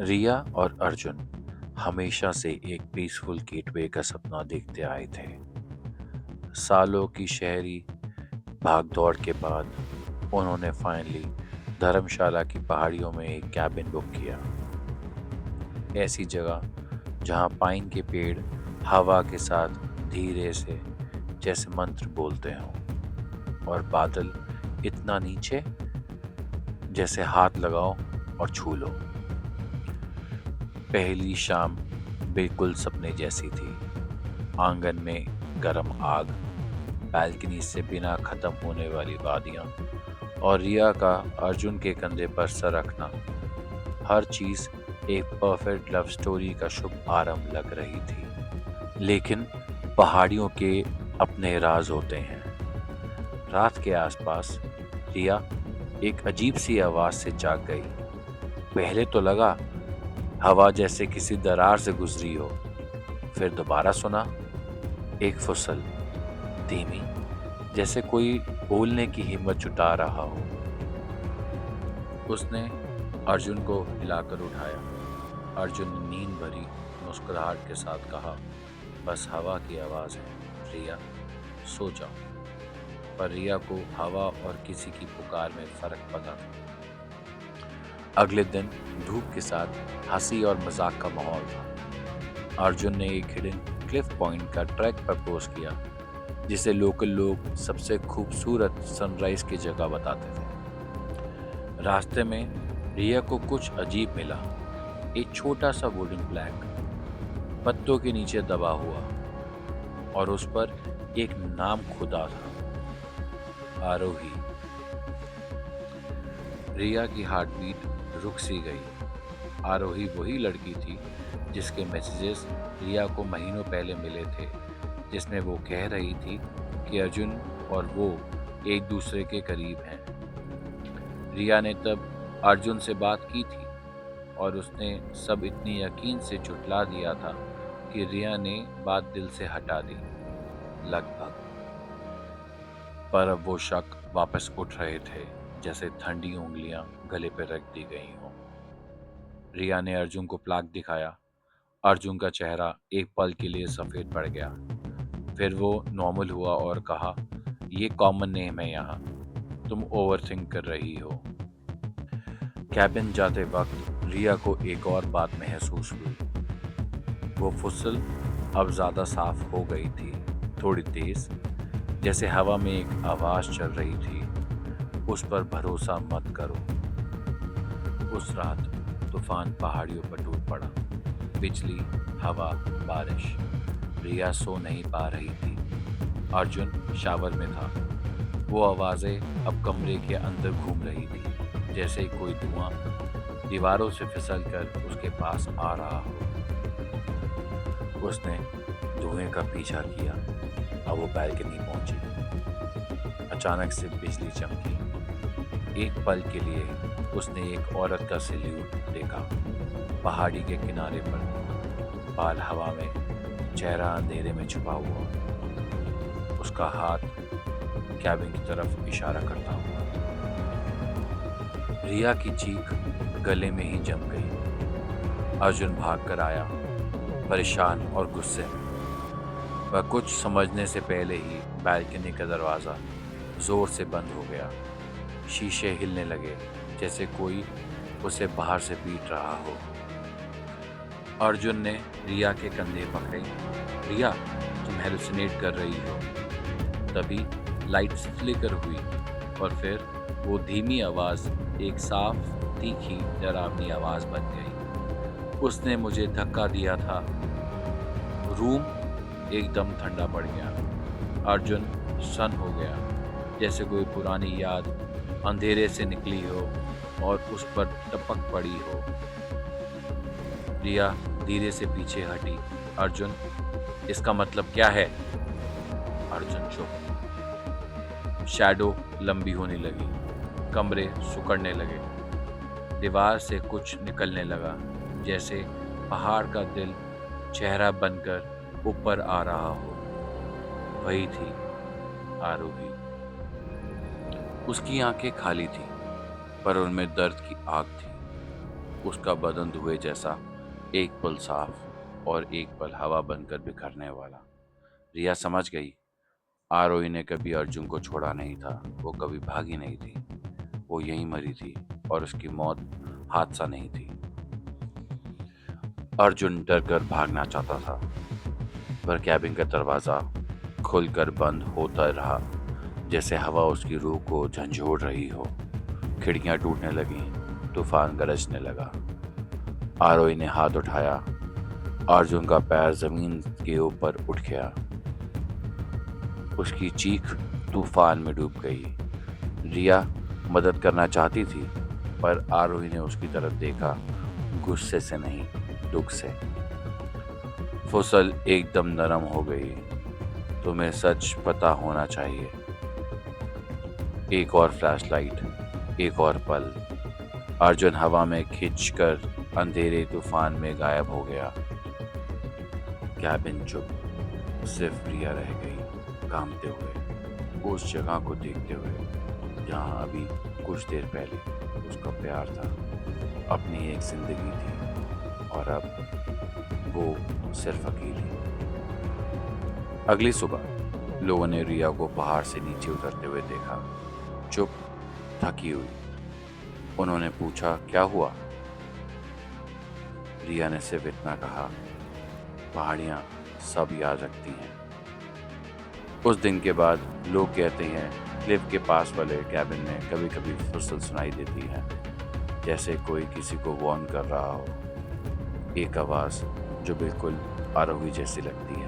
रिया और अर्जुन हमेशा से एक पीसफुल गेटवे का सपना देखते आए थे। सालों की शहरी भागदौड़ के बाद उन्होंने फाइनली धर्मशाला की पहाड़ियों में एक कैबिन बुक किया। ऐसी जगह जहां पाइन के पेड़ हवा के साथ धीरे से जैसे मंत्र बोलते हों और बादल इतना नीचे जैसे हाथ लगाओ और छू लो। पहली शाम बिल्कुल सपने जैसी थी। आंगन में गरम आग, बालकनी से बिना खत्म होने वाली वादियां और रिया का अर्जुन के कंधे पर सर रखना, हर चीज एक परफेक्ट लव स्टोरी का शुभ आरंभ लग रही थी। लेकिन पहाड़ियों के अपने राज होते हैं। रात के आसपास रिया एक अजीब सी आवाज से जाग गई। पहले तो लगा हवा जैसे किसी दरार से गुजरी हो, फिर दोबारा सुना एक फुसल, धीमी, जैसे कोई बोलने की हिम्मत जुटा रहा हो। उसने अर्जुन को हिलाकर उठाया। अर्जुन ने नींद भरी मुस्कुराहट के साथ कहा, बस हवा की आवाज है रिया, सो जाओ। पर रिया को हवा और किसी की पुकार में फर्क पता था। अगले दिन धूप के साथ हंसी और मजाक का माहौल था। अर्जुन ने एक हिडन क्लिफ पॉइंट का ट्रैक प्रपोज किया, जिसे लोकल लोग सबसे खूबसूरत सनराइज की जगह बताते थे। रास्ते में रिया को कुछ अजीब मिला। एक छोटा सा वुडन प्लैंक पत्तों के नीचे दबा हुआ और उस पर एक नाम खुदा था, आरोही। रिया की हार्ट बीट रुक सी गई। आरोही वही लड़की थी जिसके मैसेजेस रिया को महीनों पहले मिले थे, जिसमें वो कह रही थी कि अर्जुन और वो एक दूसरे के करीब हैं। रिया ने तब अर्जुन से बात की थी और उसने सब इतनी यकीन से झुठला दिया था कि रिया ने बात दिल से हटा दी, लगभग। पर अब वो शक वापस उठ रहे थे, जैसे ठंडी उंगलियां गले पर रख दी गई हों। रिया ने अर्जुन को प्लाक दिखाया। अर्जुन का चेहरा एक पल के लिए सफेद पड़ गया। फिर वो नॉर्मल हुआ और कहा, ये कॉमन नेम है यहाँ, तुम ओवरथिंक कर रही हो। कैबिन जाते वक्त रिया को एक और बात महसूस हुई। वो फुसल अब ज्यादा साफ हो गई थी, थोड़ी तेज, जैसे हवा में एक आवाज चल रही थी, उस पर भरोसा मत करो। उस रात तूफान पहाड़ियों पर टूट पड़ा। बिजली, हवा, बारिश। रिया सो नहीं पा रही थी। अर्जुन शावर में था। वो आवाजें अब कमरे के अंदर घूम रही थी, जैसे कोई धुआं दीवारों से फिसलकर उसके पास आ रहा हो। उसने धुएं का पीछा किया। अब वो बैल्कनी पहुंची। अचानक से बिजली चमकी। एक पल के लिए उसने एक औरत का सिल्यूट देखा, पहाड़ी के किनारे पर, बाल हवा में, चेहरा अंधेरे में छुपा हुआ, उसका हाथ कैबिन की तरफ इशारा करता हुआ। रिया की चीख गले में ही जम गई। अर्जुन भागकर आया, परेशान और गुस्से में। वह कुछ समझने से पहले ही बालकनी का दरवाजा जोर से बंद हो गया। शीशे हिलने लगे, जैसे कोई उसे बाहर से पीट रहा हो। अर्जुन ने रिया के कंधे पकड़े। रिया, तुम हेलुसिनेट कर रही हो। तभी लाइट्स फ्लिकर हुई और फिर वो धीमी आवाज एक साफ, तीखी, डरावनी आवाज बन गई। उसने मुझे धक्का दिया था। रूम एकदम ठंडा पड़ गया। अर्जुन सन हो गया, जैसे कोई पुरानी याद अंधेरे से निकली हो और उस पर टपक पड़ी हो। रिया धीरे से पीछे हटी। अर्जुन, इसका मतलब क्या है? अर्जुन चुप। शैडो लंबी होने लगी, कमरे सिकुड़ने लगे, दीवार से कुछ निकलने लगा, जैसे पहाड़ का दिल चेहरा बनकर ऊपर आ रहा हो। वही थी आरोही। उसकी आंखें खाली थी, पर उनमें दर्द की आग थी। उसका बदन धुए जैसा, एक पल साफ और एक पल हवा बनकर बिखरने वाला। रिया समझ गई, आरोही ने कभी अर्जुन को छोड़ा नहीं था, वो कभी भागी नहीं थी, वो यहीं मरी थी और उसकी मौत हादसा नहीं थी। अर्जुन डर कर भागना चाहता था, पर कैबिन का दरवाजा खुलकर बंद होता रहा, जैसे हवा उसकी रूह को झंझोड़ रही हो। खिड़कियां टूटने लगीं, तूफान गरजने लगा। आरोही ने हाथ उठाया, अर्जुन का पैर जमीन के ऊपर उठ गया। उसकी चीख तूफान में डूब गई। रिया मदद करना चाहती थी, पर आरोही ने उसकी तरफ देखा, गुस्से से नहीं, दुख से। फुसल एकदम नरम हो गई। तुम्हें सच पता होना चाहिए। एक और फ्लैशलाइट, एक और पल। अर्जुन हवा में खिंचकर अंधेरे तूफान में गायब हो गया। कैबिन चुप, सिर्फ रिया रह गई, कांपते हुए, उस जगह को देखते हुए जहां अभी कुछ देर पहले उसका प्यार था, अपनी एक जिंदगी थी, और अब वो सिर्फ अकेली। अगली सुबह लोगों ने रिया को पहाड़ से नीचे उतरते हुए देखा, चुप, थकी हुई। उन्होंने पूछा, क्या हुआ? रिया ने सिर्फ इतना कहा, पहाड़ियां सब याद रखती हैं। उस दिन के बाद लोग कहते हैं, क्लिफ के पास वाले कैबिन में कभी कभी फुसल सुनाई देती है, जैसे कोई किसी को वार्न कर रहा हो। एक आवाज जो बिल्कुल आरोही जैसी लगती है।